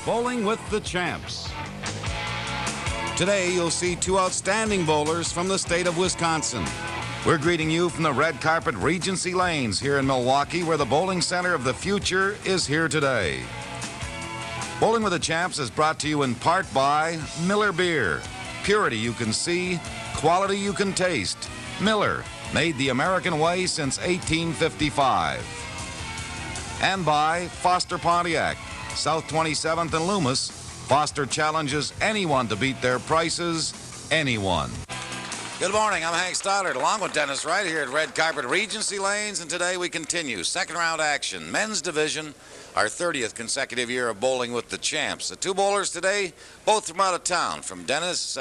Bowling with the Champs. Today, you'll see two outstanding bowlers from the state of Wisconsin. We're greeting you from the red carpet Regency Lanes here in Milwaukee, where the bowling center of the future is here today. Bowling with the Champs is brought to you in part by Miller Beer. Purity you can see, quality you can taste. Miller, made the American way since 1855. And by Foster Pontiac, South 27th and Loomis. Foster challenges anyone to beat their prices, anyone. Good morning, I'm Hank Stoddard, along with Dennis Wright here at Red Carpet Regency Lanes, and today we continue second round action, men's division, our 30th consecutive year of bowling with the Champs. The two bowlers today, both from out of town, from Dennis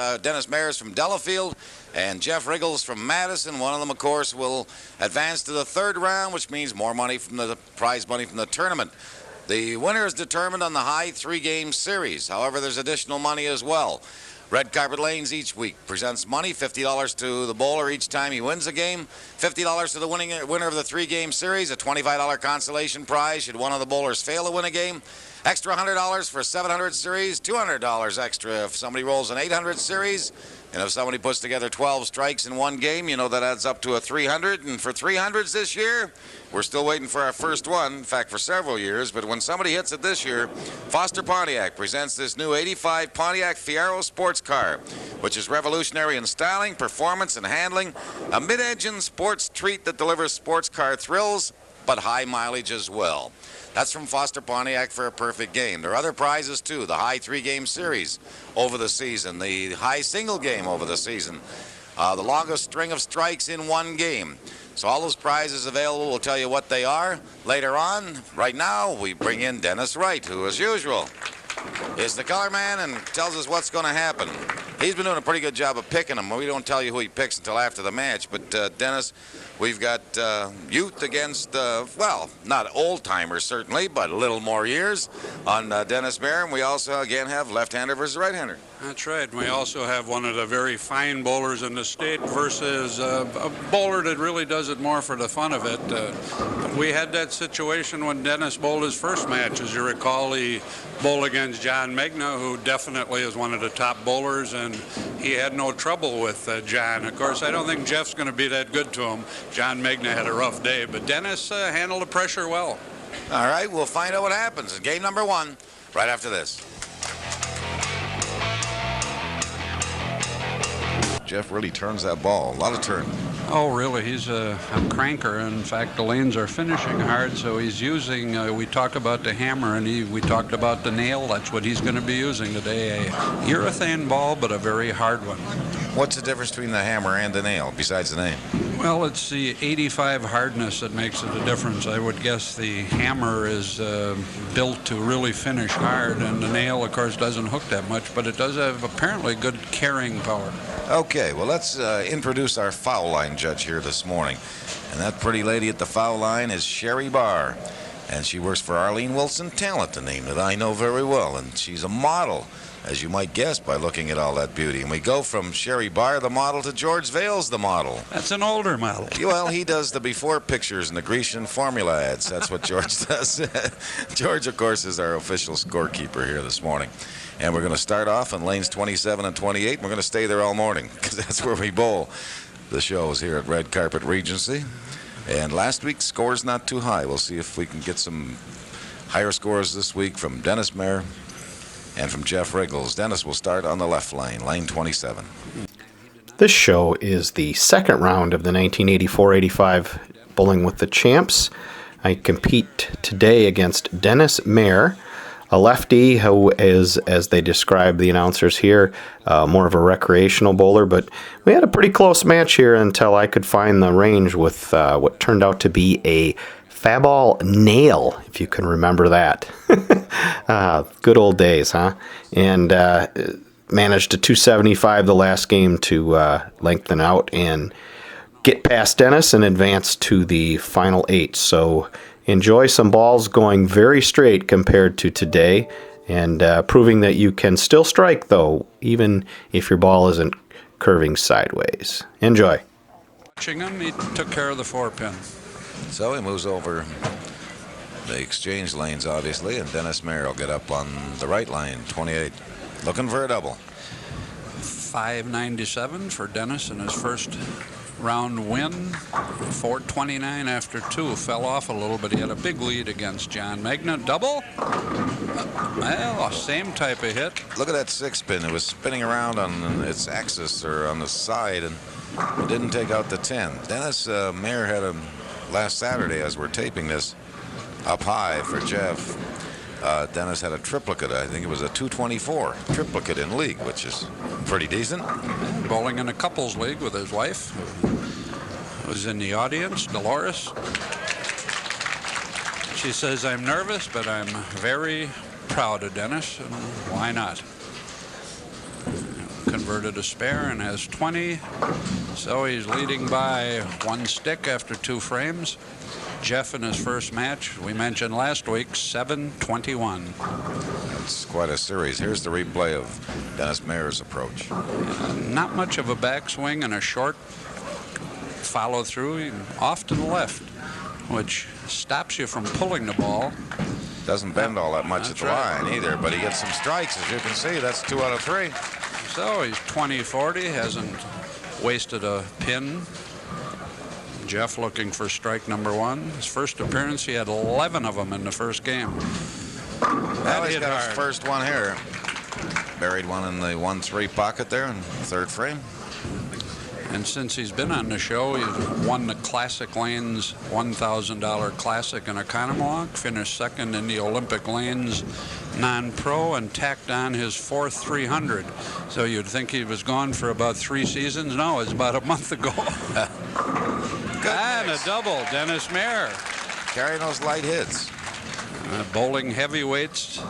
Mair is from Delafield, and Jeff Richgels from Madison. One of them, of course, will advance to the third round, which means more money from the prize money from the tournament. The winner is determined on the high three-game series. However, there's additional money as well. Red Carpet Lanes each week presents money, $50 to the bowler each time he wins a game, $50 to the winner of the three-game series, a $25 consolation prize should one of the bowlers fail to win a game, extra $100 for a 700 series, $200 extra if somebody rolls an 800 series, and if somebody puts together 12 strikes in one game, you know that adds up to a 300, and for 300s this year, we're still waiting for our first one, in fact, for several years, but when somebody hits it this year, Foster Pontiac presents this new 85 Pontiac Fiero sports car, which is revolutionary in styling, performance, and handling, a mid-engine sports treat that delivers sports car thrills, but high mileage as well. That's from Foster Pontiac for a perfect game. There are other prizes, too, the high three-game series over the season, the high single game over the season, the longest string of strikes in one game. So all those prizes available, we'll tell you what they are later on. Right now, we bring in Dennis Wright, who, as usual, is the color man and tells us what's going to happen. He's been doing a pretty good job of picking them. We don't tell you who he picks until after the match. But, Dennis, we've got youth against, well, not old-timers, certainly, but a little more years on Dennis Mair. And we also, again, have left-hander versus right-hander. That's right. And we also have one of the very fine bowlers in the state versus a bowler that really does it more for the fun of it. We had that situation when Dennis bowled his first match. As you recall, he bowled against John Megna, who definitely is one of the top bowlers, and he had no trouble with John. Of course, I don't think Jeff's going to be that good to him. John Megna had a rough day, but Dennis handled the pressure well. All right, we'll find out what happens in game number one right after this. Jeff really turns that ball. A lot of turn. Oh, really? He's a cranker. In fact, the lanes are finishing hard, so he's using, we talk about the hammer, and we talked about the nail. That's what he's going to be using today. A urethane ball, but a very hard one. What's the difference between the hammer and the nail, besides the name? Well, it's the 85 hardness that makes it a difference. I would guess the hammer is built to really finish hard, and the nail, of course, doesn't hook that much, but it does have apparently good carrying power. Okay, well, let's introduce our foul line judge here this morning. And that pretty lady at the foul line is Sherry Barr. And she works for Arlene Wilson Talent, a name that I know very well. And she's a model, as you might guess by looking at all that beauty. And we go from Sherry Barr, the model, to George Vales, the model. That's an older model. Well, he does the before pictures and the Grecian formula ads. That's what George does. George, of course, is our official scorekeeper here this morning. And we're going to start off on lanes 27 and 28. We're going to stay there all morning because that's where we bowl the shows here at Red Carpet Regency. And last week's score's not too high. We'll see if we can get some higher scores this week from Dennis Mair and from Jeff Richgels. Dennis will start on the left lane, lane 27. This show is the second round of the 1984-85 Bowling with the Champs. I compete today against Dennis Mair, a lefty who is, as they describe the announcers here, more of a recreational bowler. But we had a pretty close match here until I could find the range with what turned out to be a Faball nail, if you can remember that. Good old days, huh? And managed a 275 the last game to lengthen out and get past Dennis and advance to the final 8. So enjoy some balls going very straight compared to today, and proving that you can still strike, though, even if your ball isn't curving sideways. Enjoy. Watching him, he took care of the 4-pin. So he moves over They exchange lanes, obviously, and Dennis Mair will get up on the right lane, 28. Looking for a double. 597 for Dennis in his first round win. 429 after 2. Fell off a little, but he had a big lead against John Magna. Double? Well, same type of hit. Look at that 6-pin. It was spinning around on its axis or on the side, and it didn't take out the 10. Dennis Mair had him last Saturday as we're taping this up high for Jeff. Dennis had a triplicate. I think it was a 224 triplicate in league, which is pretty decent. Bowling in a couples league with his wife, who was in the audience, Dolores. She says, I'm nervous, but I'm very proud of Dennis, and why not? Converted a spare and has 20, so he's leading by 1 stick after 2 frames. Jeff in his first match, we mentioned last week, 7-21. That's quite a series. Here's the replay of Dennis Mair's approach. Not much of a backswing and a short follow through, off to the left, which stops you from pulling the ball. Doesn't bend all that much at the line either, but he gets some strikes, as you can see. That's 2 out of 3. So he's 20-40, hasn't wasted a pin. Jeff looking for strike number 1. His first appearance, he had 11 of them in the first game. Well, he's got his first one here. Buried one in the 1-3 pocket there in the 3rd frame. And since he's been on the show, he's won the Classic Lanes $1,000 Classic in Economolog, finished 2nd in the Olympic Lanes non-pro, and tacked on his 4th 300. So you'd think he was gone for about 3 seasons. No, it's about a month ago. And a double, Dennis Mair. Carrying those light hits. Bowling heavyweights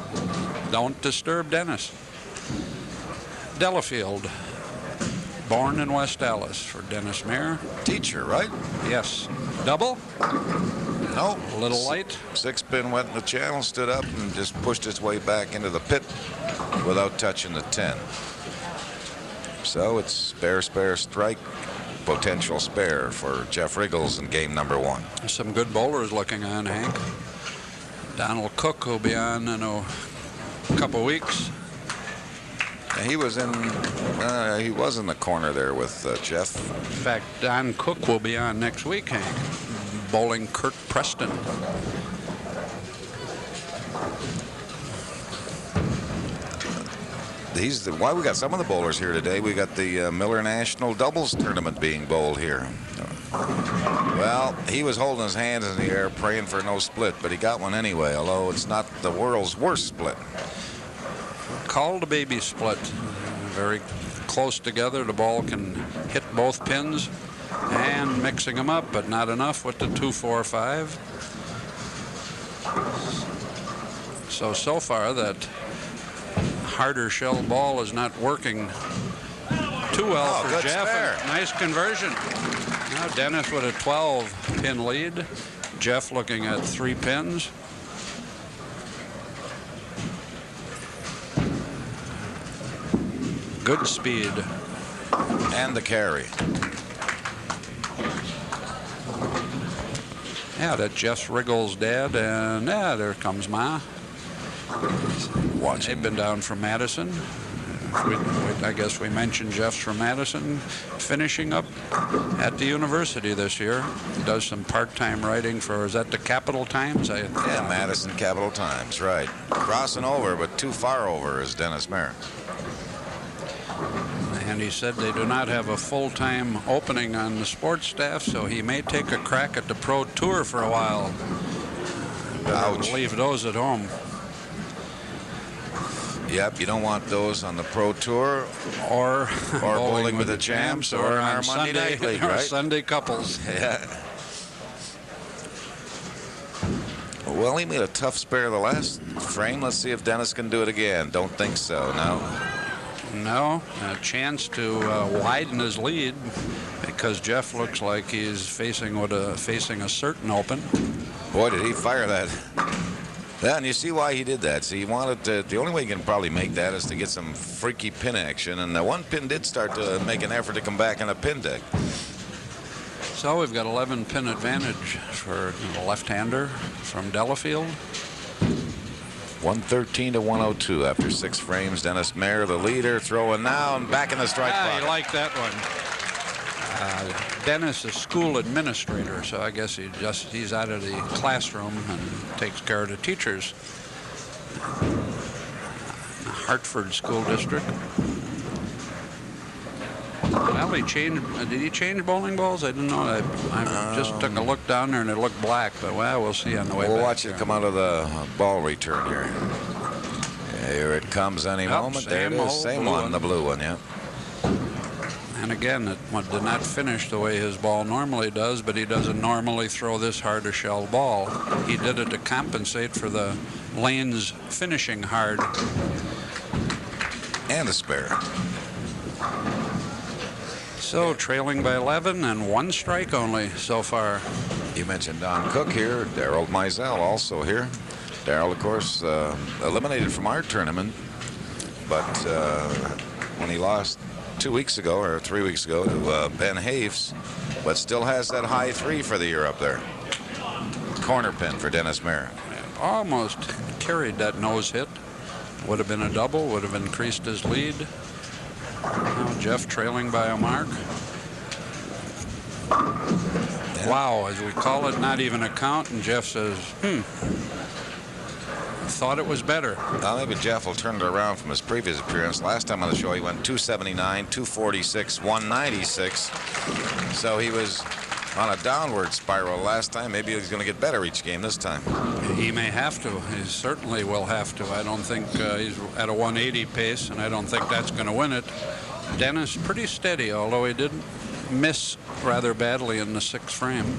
don't disturb Dennis. Delafield, born in West Dallas for Dennis Mair. Teacher, right? Yes. Double? No. A little light. 6-pin went in the channel, stood up, and just pushed its way back into the pit without touching the 10. So it's spare, strike, potential spare for Jeff Richgels in game number 1. Some good bowlers looking on, Hank. Donald Cook will be on in a couple weeks. He was in the corner there with Jeff. In fact, Don Cook will be on next week, Hank, bowling Kurt Preston. Why we got some of the bowlers here today. We got the Miller National Doubles Tournament being bowled here. Well, he was holding his hands in the air praying for no split, but he got one anyway, although it's not the world's worst split. Called a baby split. Very close together. The ball can hit both pins, and mixing them up, but not enough with the 2-4-5. So far that harder shell ball is not working too well for Jeff. Nice conversion. Now Dennis with a 12-pin lead. Jeff looking at 3 pins. Good speed. And the carry. Yeah, that's Jeff Richgels' dad, and there comes Ma. Watching. They've been down from Madison. I guess we mentioned Jeff's from Madison, finishing up at the university this year. He does some part-time writing for, is that the Capital Times? Yeah, Madison Capital Times, right. Crossing over, but too far over is Dennis Mair. And he said they do not have a full-time opening on the sports staff, so he may take a crack at the pro tour for a while. Ouch. Leave those at home. Yep, you don't want those on the pro tour or bowling with the champs or in our Monday night league, right? Sunday couples. Yeah. Well, he made a tough spare the last frame. Let's see if Dennis can do it again. Don't think so. No, a chance to widen his lead because Jeff looks like he's facing a certain open. Boy, did he fire that. Yeah, and you see why he did that. So he wanted to, the only way you can probably make that is to get some freaky pin action, and the one pin did start to make an effort to come back in a pin deck. So we've got 11 pin advantage for the left-hander from Delafield. 113 to 102 after 6 frames. Dennis Mair, the leader, throwing now and back in the strike Yeah, pocket. you like that one. Dennis is school administrator, so I guess he's out of the classroom and takes care of the teachers. Hartford School District. Well, did he change bowling balls? I didn't know. I just took a look down there and it looked black, but well, we'll see on the way back. We'll watch it come out of the ball return here. Here it comes any moment. There it is. Same one, the blue one, yeah. And again, it did not finish the way his ball normally does, but he doesn't normally throw this hard a shell ball. He did it to compensate for the lanes finishing hard. And a spare. So trailing by 11 and 1 strike only so far. You mentioned Don Cook here. Darryl Mizell also here. Darryl, of course, eliminated from our tournament, but when he lost 2 weeks ago or 3 weeks ago to Ben Haves, but still has that high 3 for the year up there. Corner pin for Dennis Mair. Almost carried that nose hit. Would have been a double, would have increased his lead. Now Jeff trailing by a mark. Yeah. Wow, as we call it, not even a count, and Jeff says, thought it was better. Well, maybe Jeff will turn it around from his previous appearance. Last time on the show, he went 279, 246, 196. So he was on a downward spiral last time. Maybe he's going to get better each game this time. He may have to. He certainly will have to. I don't think he's at a 180 pace, and I don't think that's going to win it. Dennis pretty steady, although he did miss rather badly in the 6th frame.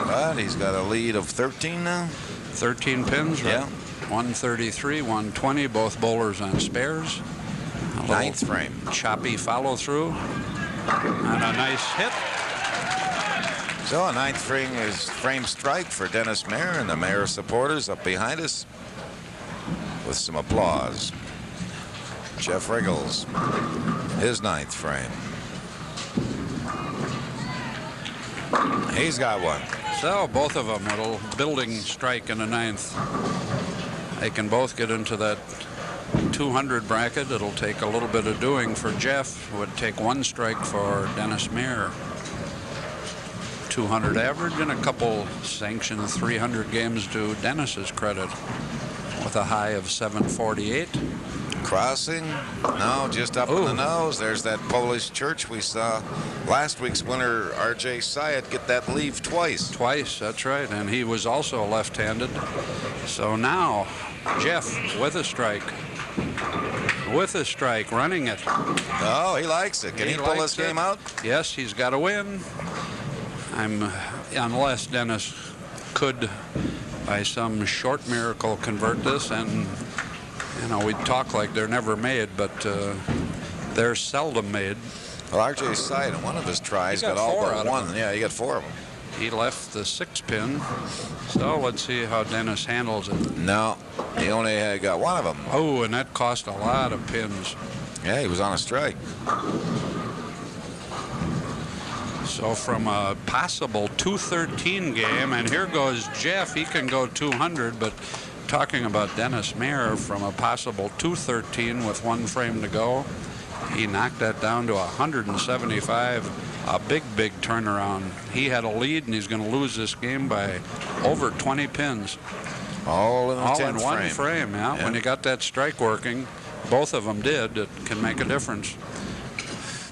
But he's got a lead of 13 now. 13 pins, right? Yeah. 133, 120, both bowlers on spares. 9th frame. Choppy follow through. And a nice hit. So a 9th frame strike for Dennis Mair, and the Mair supporters up behind us with some applause. Jeff Richgels, his 9th frame. He's got one. So both of them, a little building strike in the 9th. They can both get into that 200 bracket. It'll take a little bit of doing for Jeff. It would take 1 strike for Dennis Mair. 200 average and a couple sanctioned 300 games to Dennis's credit with a high of 748. Crossing, no, just up in the nose. There's that Polish church we saw last week's winner, R.J. Syed, get that leave twice. Twice, that's right, and he was also left-handed. So now, Jeff with a strike. With a strike, running it. Oh, he likes it. Can he pull this game out? Yes, he's got to win. Unless Dennis could, by some short miracle, convert this, and you know, we talk like they're never made, but they're seldom made. Well, R.J. Syed, in one of his tries, got all but one. Yeah, he got 4 of them. He left the 6 pin, so let's see how Dennis handles it. No, he only got 1 of them. Oh, and that cost a lot of pins. Yeah, he was on a strike. So from a possible 213 game, and here goes Jeff. He can go 200, but talking about Dennis Mair, from a possible 213 with 1 frame to go, he knocked that down to 175. A big turnaround. He had a lead, and he's going to lose this game by over 20 pins. All in the 10th in 1 frame, yeah. When you got that strike working, both of them did. It can make a difference.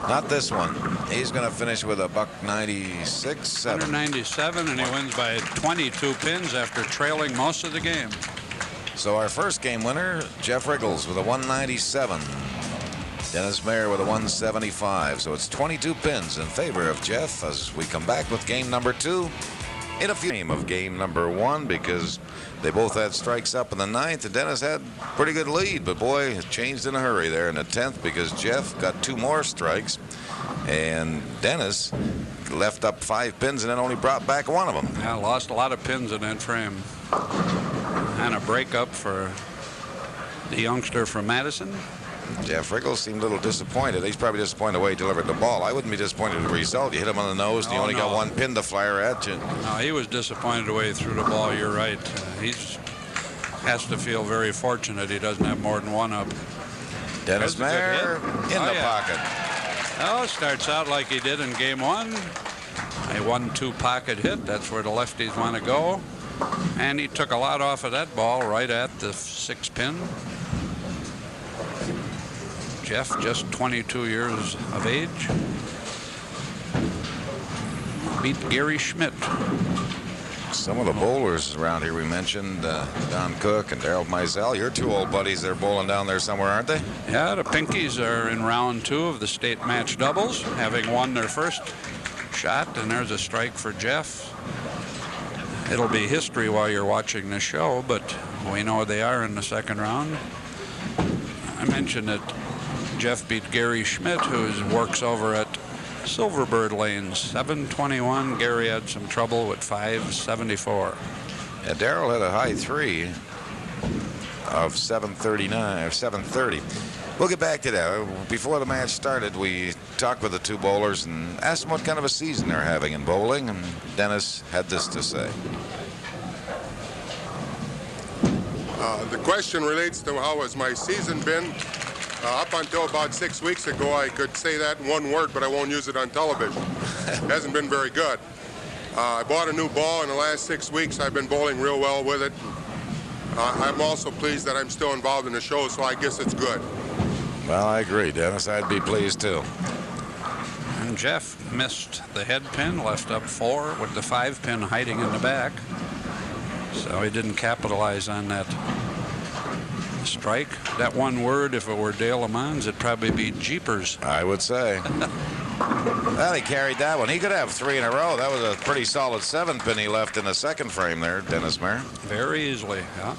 Not this one. He's going to finish with a $196.7. 197, and he wins by 22 pins after trailing most of the game. So our first game winner, Jeff Richgels with a 197. Dennis Mair with a 175. So it's 22 pins in favor of Jeff as we come back with game number 2. In a few of game number 1, because they both had strikes up in the 9th, and Dennis had pretty good lead, but boy, it changed in a hurry there in the 10th because Jeff got 2 more strikes, and Dennis left up 5 pins and then only brought back 1 of them. Yeah, lost a lot of pins in that frame. And a breakup for the youngster from Madison. Jeff Richgels seemed a little disappointed. He's probably disappointed the way he delivered the ball. I wouldn't be disappointed with the result. You hit him on the nose, and you only got one pin to fire at you. No, he was disappointed the way he threw the ball. You're right. He has to feel very fortunate he doesn't have more than one up. Dennis Mair in the pocket. Oh, starts out like he did in game one. A 1-2 pocket hit. That's where the lefties want to go. And he took a lot off of that ball right at the 6 pin. Jeff, just 22 years of age, beat Gary Schmidt. Some of the bowlers around here we mentioned, Don Cook and Darrell Mizell. Your two old buddies, they're bowling down there somewhere, aren't they? Yeah, the Pinkies are in round 2 of the state match doubles, having won their first shot, and there's a strike for Jeff. It'll be history while you're watching the show, but we know they are in the second round. I mentioned that Jeff beat Gary Schmidt, who works over at Silverbird Lanes, 721. Gary had some trouble with 574. Yeah, Darrell had a high 3 of 739 or 730. We'll get back to that. Before the match started, we talked with the two bowlers and asked them what kind of a season they're having in bowling, and Dennis had this to say. The question relates to how has my season been. Up until about 6 weeks ago, I could say that in one word, but I won't use it on television. It hasn't been very good. I bought a new ball in the last 6 weeks. I've been bowling real well with it. I'm also pleased that I'm still involved in the show, so I guess it's good. Well, I agree, Dennis. I'd be pleased, too. And Jeff missed the head pin, left up 4 with the 5 pin hiding in the back. So he didn't capitalize on that strike. That one word, if it were Dale Lamons, it'd probably be jeepers. I would say. Well, he carried that one. He could have 3 in a row. That was a pretty solid 7 pin he left in the second frame there, Dennis Mair. Very easily, yeah.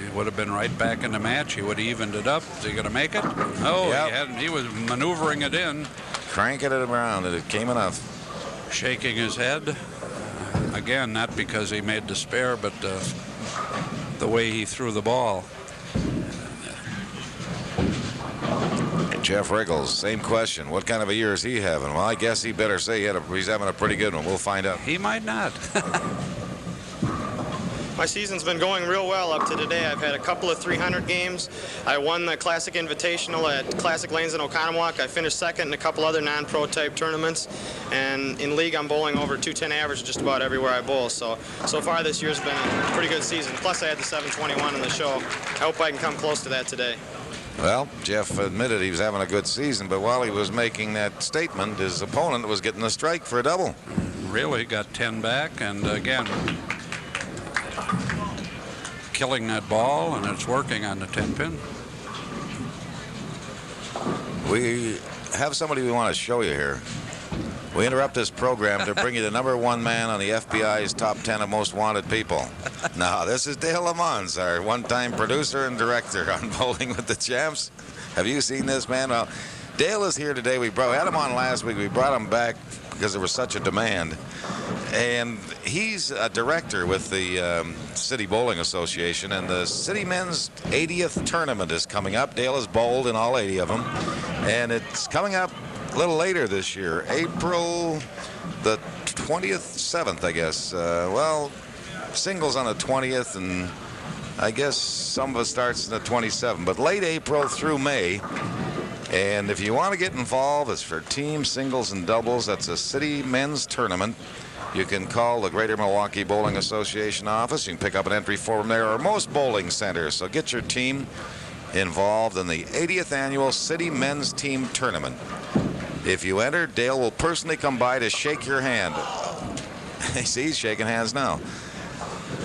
He would have been right back in the match. He would have evened it up. Is he going to make it? No, yep. He hadn't. He was maneuvering it in. Cranking it around, and it came enough. Shaking his head. Again, not because he made the spare, but the way he threw the ball. Jeff Richgels, same question. What kind of a year is he having? Well, I guess he better say he's having a pretty good one. We'll find out. He might not. My season's been going real well up to today. I've had a couple of 300 games. I won the Classic Invitational at Classic Lanes in Oconomowoc. I finished second in a couple other non-pro type tournaments. And in league, I'm bowling over 210 average just about everywhere I bowl. So far this year's been a pretty good season. Plus, I had the 721 in the show. I hope I can come close to that today. Well, Jeff admitted he was having a good season, but while he was making that statement, his opponent was getting a strike for a double. Really got 10 back, and again, killing that ball, and it's working on the 10 pin. We have somebody we want to show you here. We interrupt this program to bring you the #1 man on the FBI's top 10 of most wanted people. Now, this is Dale Lamons, our one-time producer and director on Bowling with the Champs. Have you seen this man? Well, Dale is here today. We had him on last week. We brought him back because there was such a demand. And he's a director with the City Bowling Association, and the City Men's 80th tournament is coming up. Dale has bowled in all 80 of them, and it's coming up a little later this year, April the 7th, I guess. Well, singles on the 20th, and I guess some of it starts on the 27th, but late April through May. And if you want to get involved, it's for team, singles, and doubles. That's a City Men's Tournament. You can call the Greater Milwaukee Bowling Association office. You can pick up an entry form there, or most bowling centers. So get your team involved in the 80th Annual City Men's Team Tournament. If you enter, Dale will personally come by to shake your hand. See, he's shaking hands now.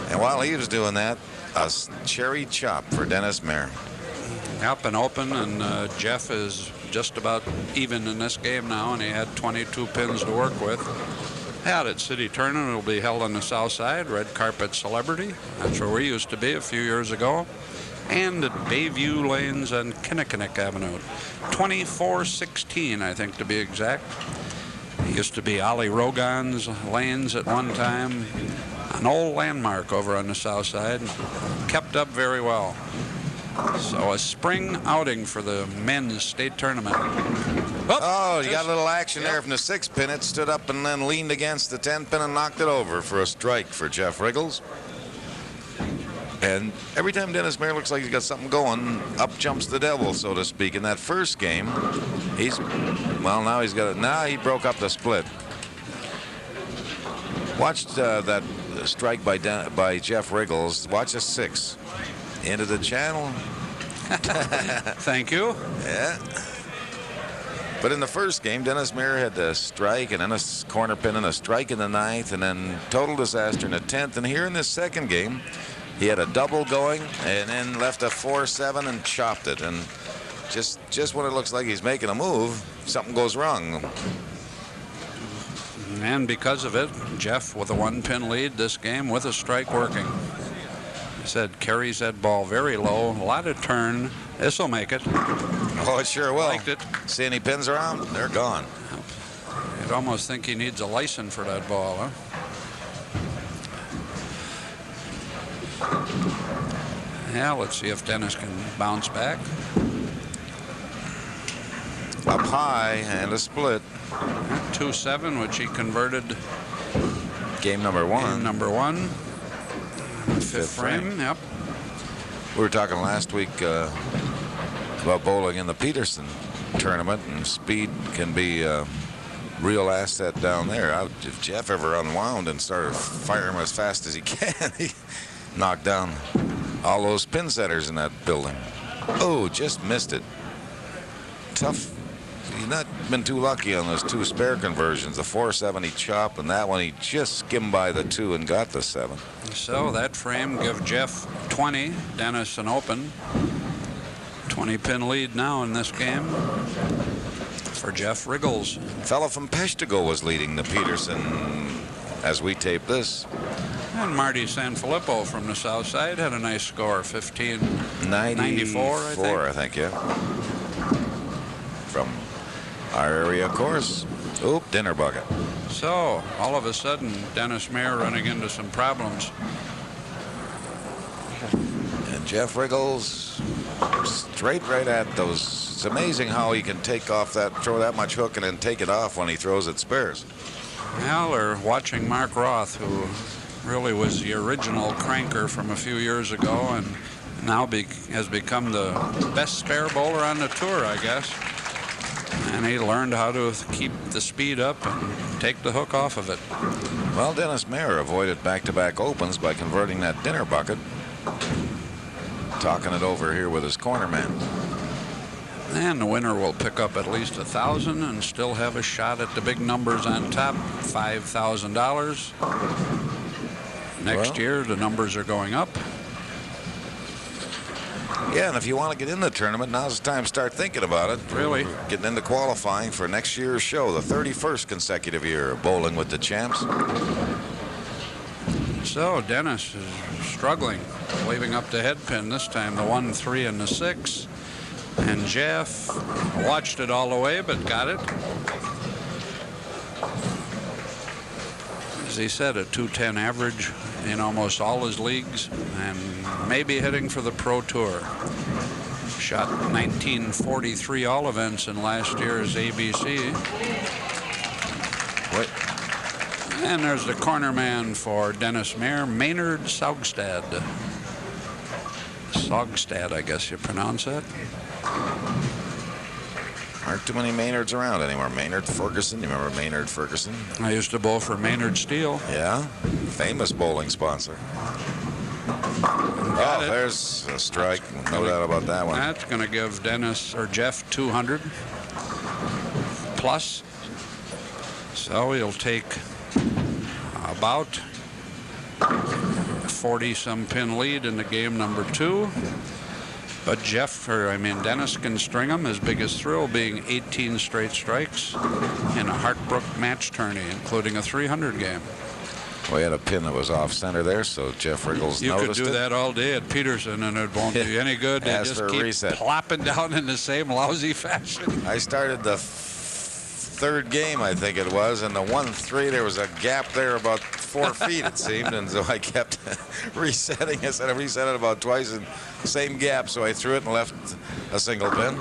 And while he was doing that, a cherry chop for Dennis Mair. Up and open, and Jeff is just about even in this game now, and he had 22 pins to work with. Out at City Tournament, will be held on the south side, Red Carpet Celebrity. That's where we used to be a few years ago. And at Bayview Lanes and Kinnickinnick Avenue. 2416, I think, to be exact. It used to be Ollie Rogan's Lanes at one time. An old landmark over on the south side. Kept up very well. So a spring outing for the men's state tournament. Oh, you got a little action there from the 6-pin. It stood up and then leaned against the 10-pin and knocked it over for a strike for Jeff Richgels. And every time Dennis Mair looks like he's got something going, up jumps the devil, so to speak. In that first game, now he's got it. Now he broke up the split. Watched that strike by Jeff Richgels. Watch a 6 into the channel. Thank you. Yeah. But in the first game, Dennis Mair had a strike and then a corner pin and a strike in the 9th, and then total disaster in the 10th. And here in this second game, he had a double going and then left a 4-7 and chopped it. And just when it looks like he's making a move, something goes wrong. And because of it, Jeff with a 1-pin lead this game with a strike working. He said carries that ball very low, a lot of turn. This'll make it. Oh, it sure will. Liked it. See any pins around? They're gone. You'd almost think he needs a license for that ball, huh? Yeah, let's see if Dennis can bounce back. Up high and a split. 2-7, which he converted. Game number 1. Game number 1. Fifth frame. Yep. We were talking last week about bowling in the Peterson tournament, and speed can be a real asset down there. If Jeff ever unwound and started firing as fast as he can, he knocked down all those pin setters in that building. Oh, just missed it. Tough. He's not been too lucky on those 2 spare conversions. The 4-7 he chopped, and that one he just skimmed by the 2 and got the 7. So that frame give Jeff 20, Dennis an open. 20-pin lead now in this game for Jeff Richgels. Fellow from Peshtigo was leading the Peterson as we tape this. And Marty Sanfilippo from the south side had a nice score, 1594, I think. Yeah. From our area, of course. Oop, dinner bucket. So all of a sudden, Dennis Mair running into some problems. And Jeff Richgels straight right at those. It's amazing how he can throw that much hook and then take it off when he throws it spares. Well, we're watching Mark Roth, who really was the original cranker from a few years ago and now has become the best spare bowler on the tour, I guess. And he learned how to keep the speed up and take the hook off of it. Well, Dennis Mair avoided back-to-back opens by converting that dinner bucket. Talking it over here with his corner man. And the winner will pick up at least $1,000 and still have a shot at the big numbers on top, $5,000. Next year, the numbers are going up. Yeah, and if you want to get in the tournament, now's the time to start thinking about it. Really? We're getting into qualifying for next year's show, the 31st consecutive year of Bowling with the Champs. So Dennis is struggling, leaving up the head pin this time, the 1, 3, and the 6. And Jeff watched it all the way, but got it. As he said, a 210 average in almost all his leagues, and maybe hitting for the Pro Tour. Shot 1943 all events in last year's ABC. Wait. And there's the corner man for Dennis Mair, Maynard Saugstad. Saugstad, I guess you pronounce that. Aren't too many Maynards around anymore. Maynard Ferguson, you remember Maynard Ferguson? I used to bowl for Maynard Steel. Yeah, famous bowling sponsor. Oh, there's a strike. No doubt about that one. That's going to give Dennis or Jeff 200 plus. So he'll take about 40-some pin lead in the game number 2. But Dennis can string them. His biggest thrill being 18 straight strikes in a Hartbrook match tourney, including a 300 game. We had a pin that was off center there, so Jeff Richgels noticed it. You could do that all day at Peterson, and it won't do you any good. They just keep plopping down in the same lousy fashion. I started the third game, I think it was, and the 1-3, there was a gap there about 4 feet, it seemed, and so I kept resetting. I said I reset it about twice, and same gap, so I threw it and left a single pin.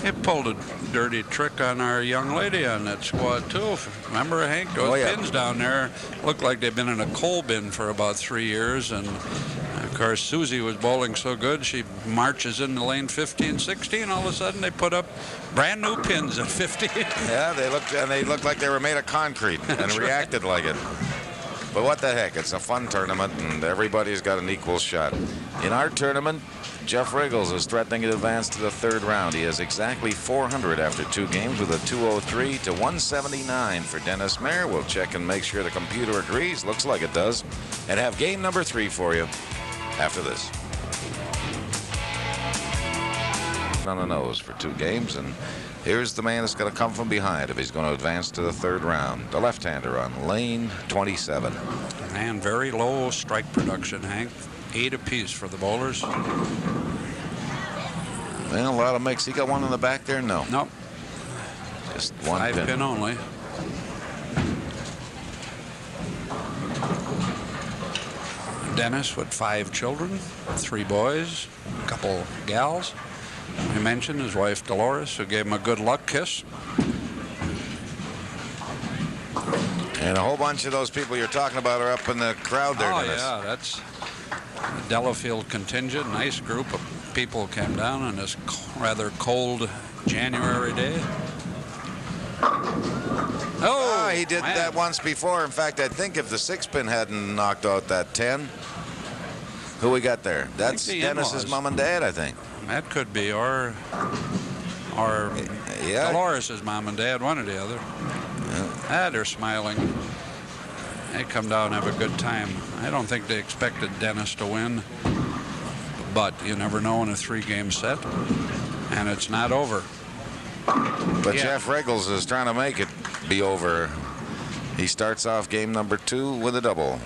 It pulled a dirty trick on our young lady on that squad, too. Remember, Hank? Those pins down there look like they've been in a coal bin for about 3 years, and of course, Susie was bowling so good, she marches into lane 15, 16. All of a sudden, they put up brand new pins at 15. Yeah, they looked like they were made of concrete and reacted like it. But what the heck? It's a fun tournament, and everybody's got an equal shot. In our tournament, Jeff Richgels is threatening to advance to the third round. He has exactly 400 after 2 games with a 203 to 179 for Dennis Mair. We'll check and make sure the computer agrees. Looks like it does. And have game number 3 for you after this. On the nose for 2 games, and here's the man that's going to come from behind if he's going to advance to the third round. The left-hander on lane 27. And very low strike production, Hank. 8 apiece for the bowlers. Well, a lot of mix. He got one in the back there? No. Nope. Just 1 5 pin. pin only. Dennis with 5 children, 3 boys, a couple gals. We mentioned his wife Dolores, who gave him a good luck kiss. And a whole bunch of those people you're talking about are up in the crowd there, Dennis. Yeah, that's Delafield contingent. Nice group of people came down on this rather cold January day. Oh, he did that once before. In fact, I think if the 6-pin hadn't knocked out that 10, who we got there? That's Dennis's mom and dad, I think. That could be, or Dolores's mom and dad, one or the other. Yeah. They're smiling. They come down and have a good time. I don't think they expected Dennis to win, but you never know in a 3-game set, and it's not over. But Jeff Richgels is trying to make it be over. He starts off game number 2 with a double.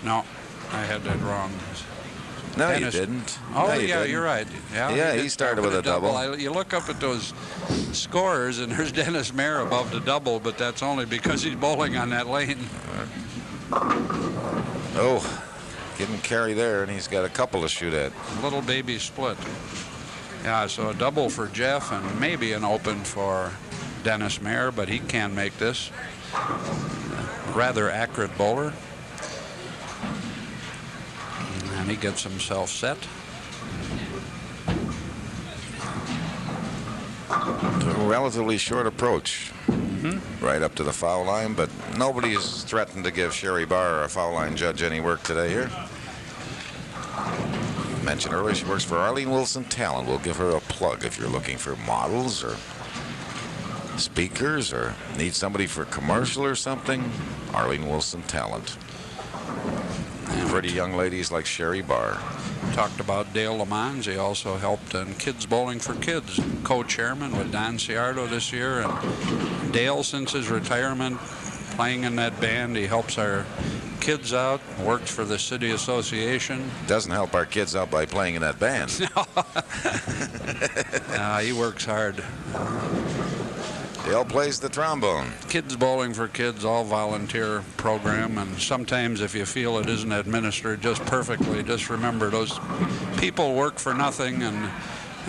No, I had that wrong. No, Dennis. you didn't. Oh, no, yeah, you're right. Yeah, he started with a double. You look up at those scores, and there's Dennis Mair above the double, but that's only because he's bowling on that lane. Oh, didn't carry there, and he's got a couple to shoot at. Little baby split. Yeah, so a double for Jeff, and maybe an open for Dennis Mair, but he can make this. Rather accurate bowler. And he gets himself set. A relatively short approach. Right up to the foul line, but nobody's threatened to give Sherry Barr, a foul line judge, any work today here. Mentioned earlier, she works for Arlene Wilson Talent. We'll give her a plug if you're looking for models or speakers or need somebody for a commercial or something. Arlene Wilson Talent. Pretty young ladies like Sherry Barr. Talked about Dale Lamons. He also helped in Kids Bowling for Kids, co-chairman with Don Ciardo this year. And Dale, since his retirement, playing in that band, he helps our kids out, works for the city association. Doesn't help our kids out by playing in that band. He works hard. Dale plays the trombone. Kids Bowling for Kids, all volunteer program, and sometimes if you feel it isn't administered just perfectly, just remember those people work for nothing, and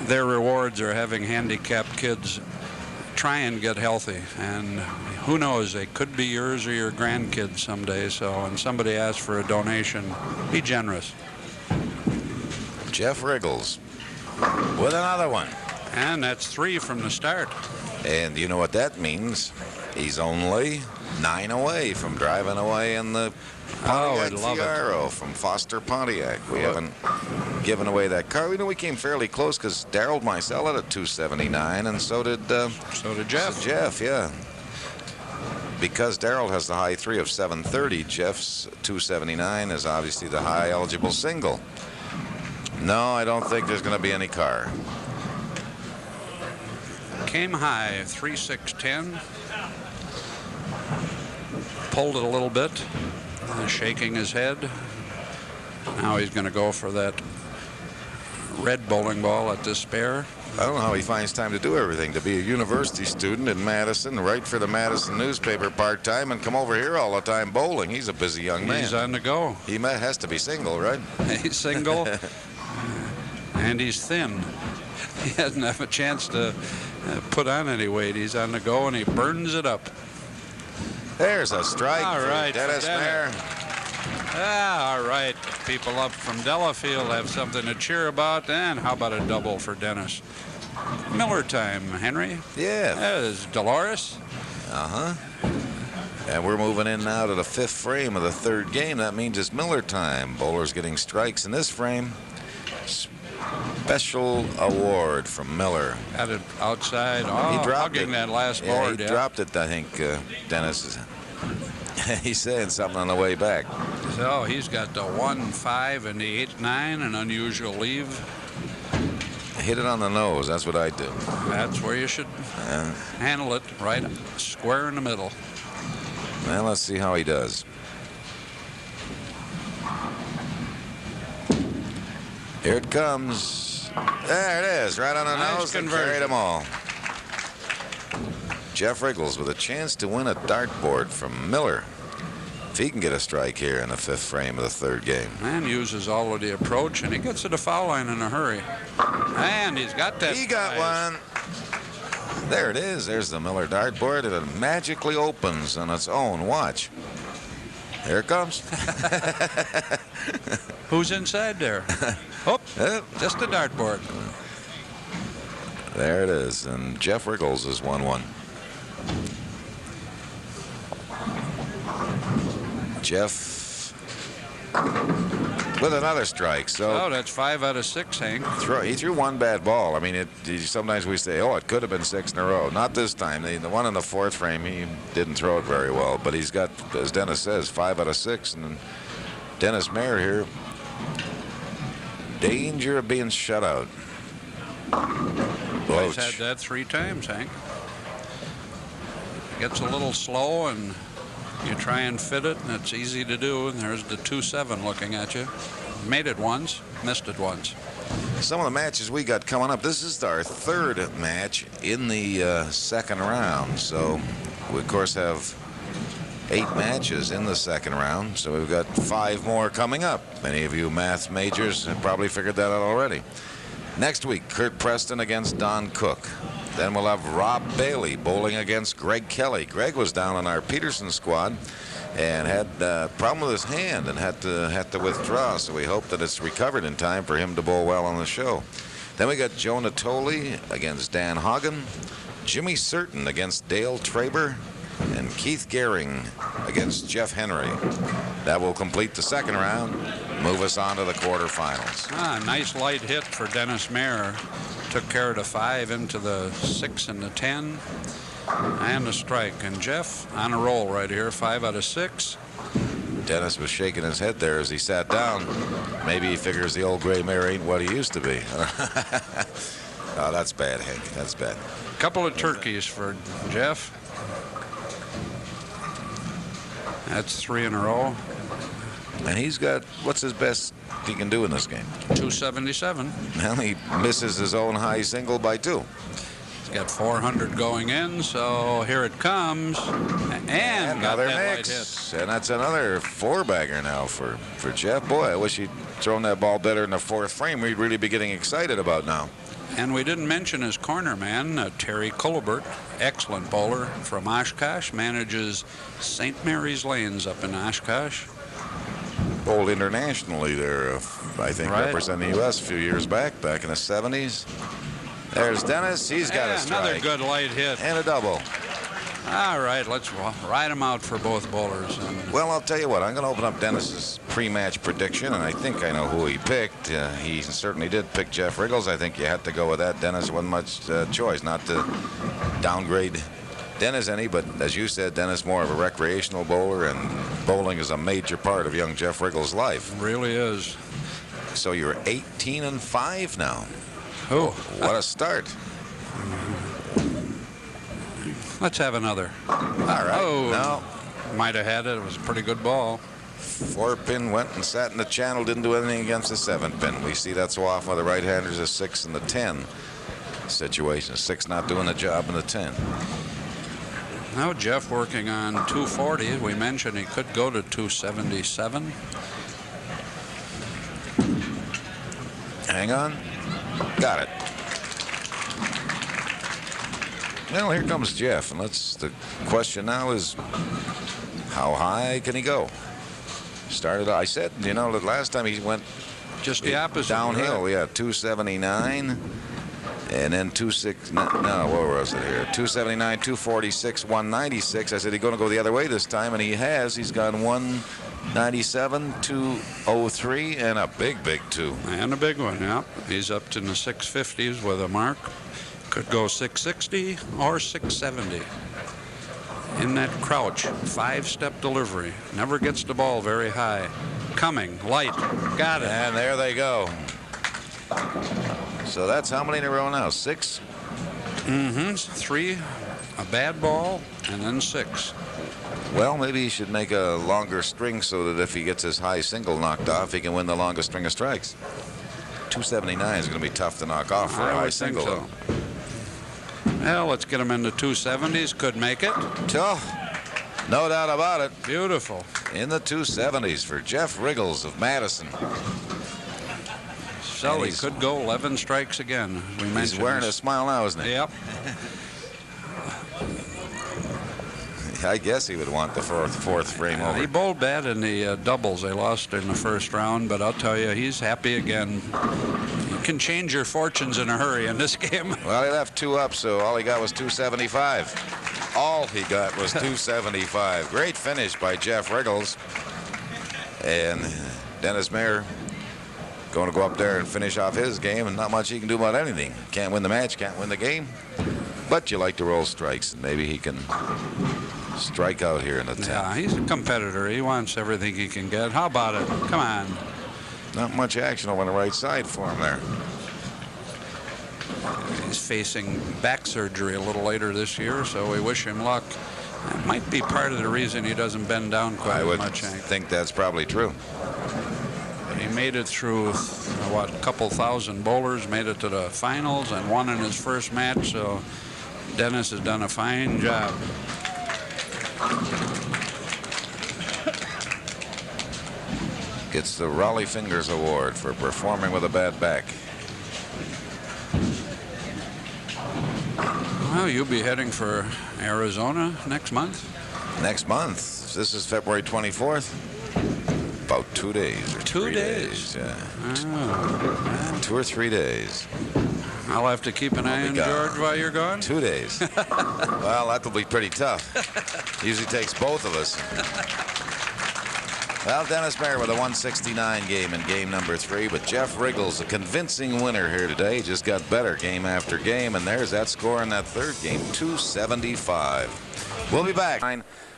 their rewards are having handicapped kids try and get healthy. And who knows, they could be yours or your grandkids someday. So when somebody asks for a donation, be generous. Jeff Richgels with another one. And that's 3 from the start. And you know what that means? He's only 9 away from driving away in the Pontiac Fiero from Foster Pontiac. We haven't given away that car. We know we came fairly close because Darrell Micel had a 279, and so did Jeff. So Jeff, yeah. Because Darrell has the high 3 of 730, Jeff's 279 is obviously the high eligible single. No, I don't think there's going to be any car. Came high, 3-6-10. Pulled it a little bit, shaking his head. Now he's going to go for that red bowling ball at this spare. I don't know how he finds time to do everything. To be a university student in Madison, write for the Madison newspaper part-time, and come over here all the time bowling. He's a busy young man. He's on the go. He has to be single, right? He's single, and he's thin. He doesn't have a chance to put on any weight. He's on the go, and he burns it up. There's a strike All for right, Dennis Mair. All right. People up from Delafield have something to cheer about. And how about a double for Dennis? Miller time, Henry. Yeah. There's Dolores. Uh-huh. And we're moving in now to the 5th frame of the 3rd game. That means it's Miller time. Bowlers getting strikes in this frame. Special award from Miller. Got it outside. Oh, He dropped hugging it. that last Yeah, board. he dropped it, I think, Dennis is. He's saying something on the way back. So he's got the 1-5 and the 8-9, an unusual leave. Hit it on the nose. That's what I do. That's where you should handle it, right square in the middle. Well, let's see how he does. Here it comes. There it is, right on the Nice nose. And conversion. carried them all. Jeff Richgels with a chance to win a dartboard from Miller. If he can get a strike here in the 5th frame of the 3rd game. Man uses all of the approach, and he gets to the foul line in a hurry. And he's got that. He got one. There it is. There's the Miller dartboard. It magically opens on its own. Watch. Here it comes. Who's inside there? Oh, just the dartboard. There it is. And Jeff Richgels is 1-1. Jeff with another strike. So that's 5 out of 6, Hank. he threw one bad ball. I mean, sometimes we say, oh, it could have been 6 in a row. Not this time. The one in the 4th frame, he didn't throw it very well. But he's got, as Dennis says, 5 out of 6. And Dennis Mair here, danger of being shut out. He's had that 3 times, Hank. Gets a little slow, and you try and fit it, and it's easy to do. And there's the 2-7 looking at you. Made it once, missed it once. Some of the matches we got coming up. This is our 3rd match in the 2nd round. So we, of course, have 8 matches in the 2nd round. So we've got 5 more coming up. Many of you math majors have probably figured that out already. Next week, Kurt Preston against Don Cook. Then we'll have Rob Bailey bowling against Greg Kelly. Greg was down on our Peterson squad and had a problem with his hand and had to withdraw. So we hope that it's recovered in time for him to bowl well on the show. Then we got Joe Natoli against Dan Hagen, Jimmy Certain against Dale Traber, and Keith Gehring against Jeff Henry. That will complete the 2nd round, move us on to the quarterfinals. Nice light hit for Dennis Mair. Took care of the 5 into the 6 and the 10, and the strike. And Jeff on a roll right here, 5 out of 6. Dennis was shaking his head there as he sat down. Maybe he figures the old gray mare ain't what he used to be. Oh, that's bad, Hank. That's bad. Couple of turkeys for Jeff. That's 3 in a row. And he's got, what's his best he can do in this game? 277. Well, he misses his own high single by 2. He's got 400 going in, so here it comes. And got another that mix. light hit. And that's another 4-bagger now for Jeff. Boy, I wish he'd thrown that ball better in the 4th frame. We'd really be getting excited about now. And we didn't mention his corner man, Terry Culbert, excellent bowler from Oshkosh, manages St. Mary's Lanes up in Oshkosh. Bowled internationally there, I think, Right. representing the U.S. a few years back in the 70s. There's Dennis. He's got a strike. Another good light hit. And a double. All right, let's ride him out for both bowlers. Well, I'll tell you what. I'm going to open up Dennis's pre-match prediction, and I think I know who he picked. He certainly did pick Jeff Richgels. I think you had to go with that. Dennis wasn't much choice, not to downgrade Dennis any, but as you said, Dennis more of a recreational bowler, and bowling is a major part of young Jeff Richgels' life. It really is. So you're 18-5 now. Oh, What a start. let's have another. All right. Oh, No. might have had it. It was a pretty good ball. 4-pin went and sat in the channel, didn't do anything against the 7-pin. We see that so often with the right-handers, the 6 and the 10. situation. 6 not doing the job in the 10. Now Jeff working on 240. We mentioned he could go to 277. Hang on. Got it. Well, here comes Jeff, and the question now is, how high can he go? Started, I said, the last time he went just the opposite downhill. Right? Yeah, 279, and then 26. No, where was it here? 279, 246, 196. I said he's going to go the other way this time, and he has. He's gone 197, 203, and a big 2. And a big one, yeah. He's up to the 650s with a mark. Could go 660 or 670. In that crouch, 5-step delivery. Never gets the ball very high. Coming, light, got it. And there they go. So that's how many in a row now? 6? 3, a bad ball, and then 6. Well, maybe he should make a longer string so that if he gets his high single knocked off, he can win the longest string of strikes. 279 is going to be tough to knock off for a high single. So. Well, let's get him into 270s. Could make it. Oh, no doubt about it. Beautiful. In the 270s for Jeff Richgels of Madison. Sully could go 11 strikes again. He's wearing a smile now, isn't he? Yep. I guess he would want the fourth frame over. He bowled bad in the doubles. They lost in the first round, but I'll tell you, he's happy again. You can change your fortunes in a hurry in this game. Well, he left 2 up, so all he got was 275. All he got was 275. Great finish by Jeff Richgels. And Dennis Mair going to go up there and finish off his game, and not much he can do about anything. Can't win the match, can't win the game. But you like to roll strikes, and maybe he can strike out here in the 10th. Yeah, he's a competitor. He wants everything he can get. How about it? Come on. Not much action over on the right side for him there. He's facing back surgery a little later this year, so we wish him luck. That might be part of the reason he doesn't bend down quite I would much, Hank. think that's probably true. He made it through, a couple thousand bowlers, made it to the finals, and won in his first match, so Dennis has done a fine job. Gets the Raleigh Fingers Award for performing with a bad back. Well, you'll be heading for Arizona next month? Next month. This is February 24th. About 2 days or 2 3 days. Yeah. Oh. 2 or 3 days. I'll have to keep an eye on George while you're gone? 2 days. Well, that'll be pretty tough. Usually takes both of us. Well, Dennis Mair with a 169 game in game number 3, but Jeff Richgels, a convincing winner here today, just got better game after game, and there's that score in that third game, 275. We'll be back.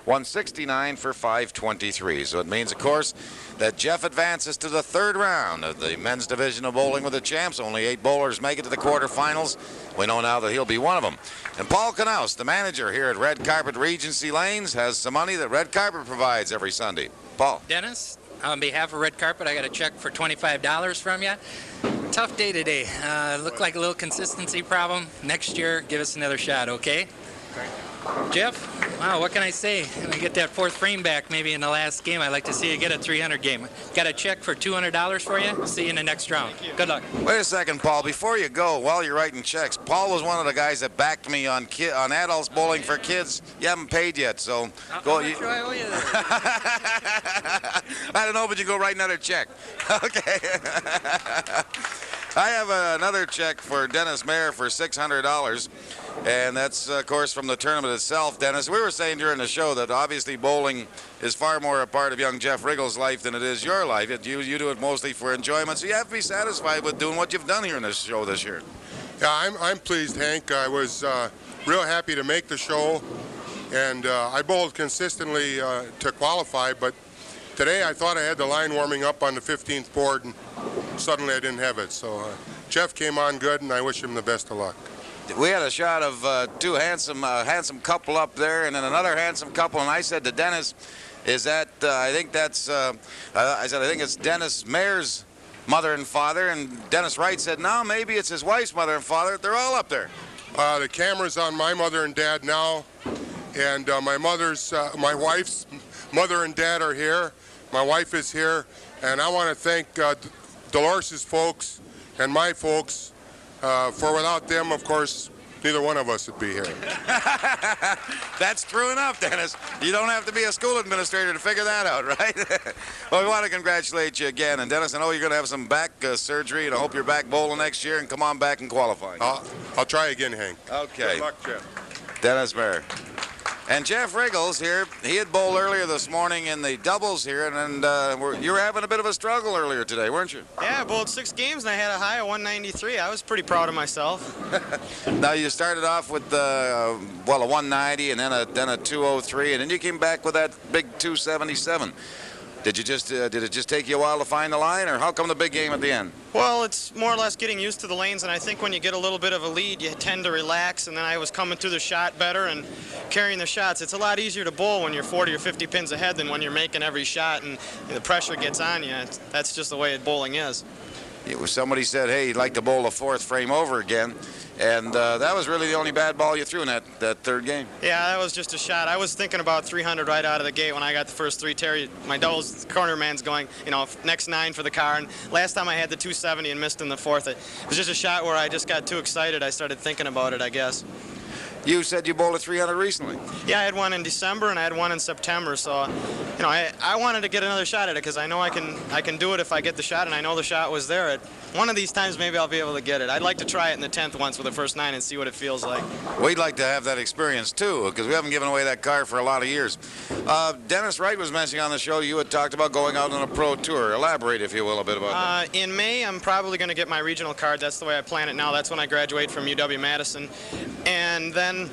169 for 523. So it means, of course, that Jeff advances to the third round of the men's division of bowling with the champs. Only 8 bowlers make it to the quarterfinals. We know now that he'll be one of them. And Paul Knaus, the manager here at Red Carpet Regency Lanes, has some money that Red Carpet provides every Sunday. Paul. Dennis, on behalf of Red Carpet, I got a check for $25 from you. Tough day today. Looked like a little consistency problem. Next year, give us another shot, okay? Jeff, wow, what can I say? When I get that fourth frame back maybe in the last game, I'd like to see you get a 300 game. Got a check for $200 for you. See you in the next round. Good luck. Wait a second, Paul. Before you go, while you're writing checks, Paul was one of the guys that backed me on adults bowling for kids. You haven't paid yet, so go. How much do I owe you there? I don't know, but you go write another check. Okay. I have another check for Dennis Mair for $600. And that's, of course, from the tournament itself. Dennis, we were saying during the show that obviously bowling is far more a part of young Jeff Richgels' life than it is your life. You do it mostly for enjoyment, so you have to be satisfied with doing what you've done here in this show this year. Yeah, I'm pleased, Hank. I was real happy to make the show, and I bowled consistently to qualify, but today I thought I had the line warming up on the 15th board, and suddenly I didn't have it. So Jeff came on good, and I wish him the best of luck. We had a shot of two handsome couple up there, and then another handsome couple. And I said to Dennis, "Is that? I think that's." I said, "I think it's Dennis Mair's mother and father, and Dennis Wright said, no, maybe it's his wife's mother and father. They're all up there. The camera's on my mother and dad now, and my wife's mother and dad are here. My wife is here, and I want to thank Dolores' folks and my folks, for without them, of course, neither one of us would be here. That's true enough, Dennis. You don't have to be a school administrator to figure that out, right? Well, we want to congratulate you again. And Dennis, I know you're going to have some back surgery, and I hope you're back bowling next year and come on back and qualify. I'll try again, Hank. Okay. Good luck, Jeff. Dennis Mair. And Jeff Richgels here, he had bowled earlier this morning in the doubles here, and you were having a bit of a struggle earlier today, weren't you? Yeah, I bowled 6 games and I had a high of 193. I was pretty proud of myself. Now you started off with a 190 and then a 203, and then you came back with that big 277. Did it just take you a while to find the line, or how come the big game at the end? Well, it's more or less getting used to the lanes, and I think when you get a little bit of a lead, you tend to relax, and then I was coming through the shot better and carrying the shots. It's a lot easier to bowl when you're 40 or 50 pins ahead than when you're making every shot and the pressure gets on you. That's just the way bowling is. Somebody said, hey, you'd like to bowl a 4th frame over again, and that was really the only bad ball you threw in that 3rd game. Yeah, that was just a shot. I was thinking about 300 right out of the gate when I got the first 3. Terry, my doubles corner man's going, next 9 for the car, and last time I had the 270 and missed in the 4th. It was just a shot where I just got too excited. I started thinking about it, I guess. You said you bowled a 300 recently. Yeah, I had one in December and I had one in September. So, I wanted to get another shot at it because I know I can do it if I get the shot, and I know the shot was there. One of these times, maybe I'll be able to get it. I'd like to try it in the 10th once with the first 9 and see what it feels like. We'd like to have that experience too, because we haven't given away that car for a lot of years. Dennis Wright was mentioning on the show you had talked about going out on a pro tour. Elaborate, if you will, a bit about that. In May, I'm probably going to get my regional card. That's the way I plan it now. That's when I graduate from UW-Madison. And then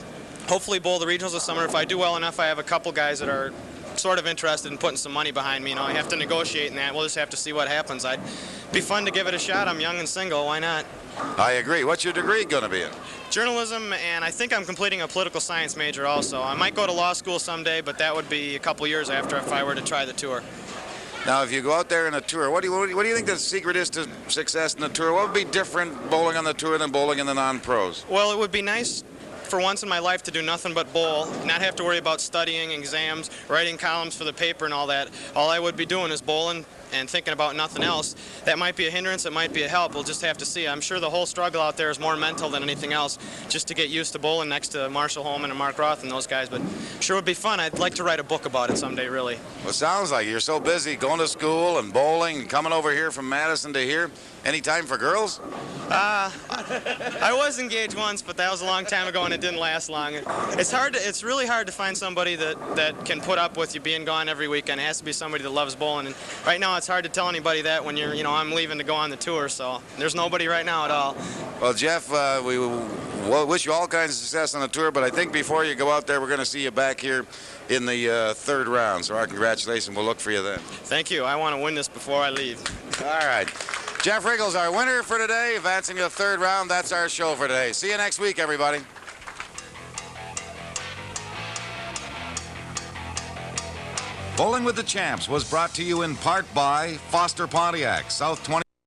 hopefully bowl the regionals this summer. If I do well enough, I have a couple guys that are sort of interested in putting some money behind me. I have to negotiate in that. We'll just have to see what happens. I'd be fun to give it a shot. I'm young and single. Why not? I agree. What's your degree going to be in? Journalism, and I think I'm completing a political science major also. I might go to law school someday, but that would be a couple years after if I were to try the tour. Now, if you go out there in a tour, what do you think the secret is to success in the tour? What would be different bowling on the tour than bowling in the non-pros? Well, it would be nice for once in my life to do nothing but bowl, not have to worry about studying, exams, writing columns for the paper and all that. All I would be doing is bowling and thinking about nothing else. That might be a hindrance, it might be a help. We'll just have to see. I'm sure the whole struggle out there is more mental than anything else, just to get used to bowling next to Marshall Holman and Mark Roth and those guys. But sure would be fun. I'd like to write a book about it someday, really. Well, it sounds like you're so busy going to school and bowling and coming over here from Madison to here. Any time for girls? I was engaged once, but that was a long time ago and it didn't last long. It's really hard to find somebody that can put up with you being gone every weekend. It has to be somebody that loves bowling. And right now it's hard to tell anybody that when I'm leaving to go on the tour, so there's nobody right now at all. Well, Jeff, we wish you all kinds of success on the tour, but I think before you go out there, we're going to see you back here in the 3rd round. So our congratulations. We'll look for you then. Thank you. I want to win this before I leave. All right. Jeff Richgels, our winner for today, advancing to the 3rd round. That's our show for today. See you next week, everybody. Bowling with the Champs was brought to you in part by Foster Pontiac, South 20.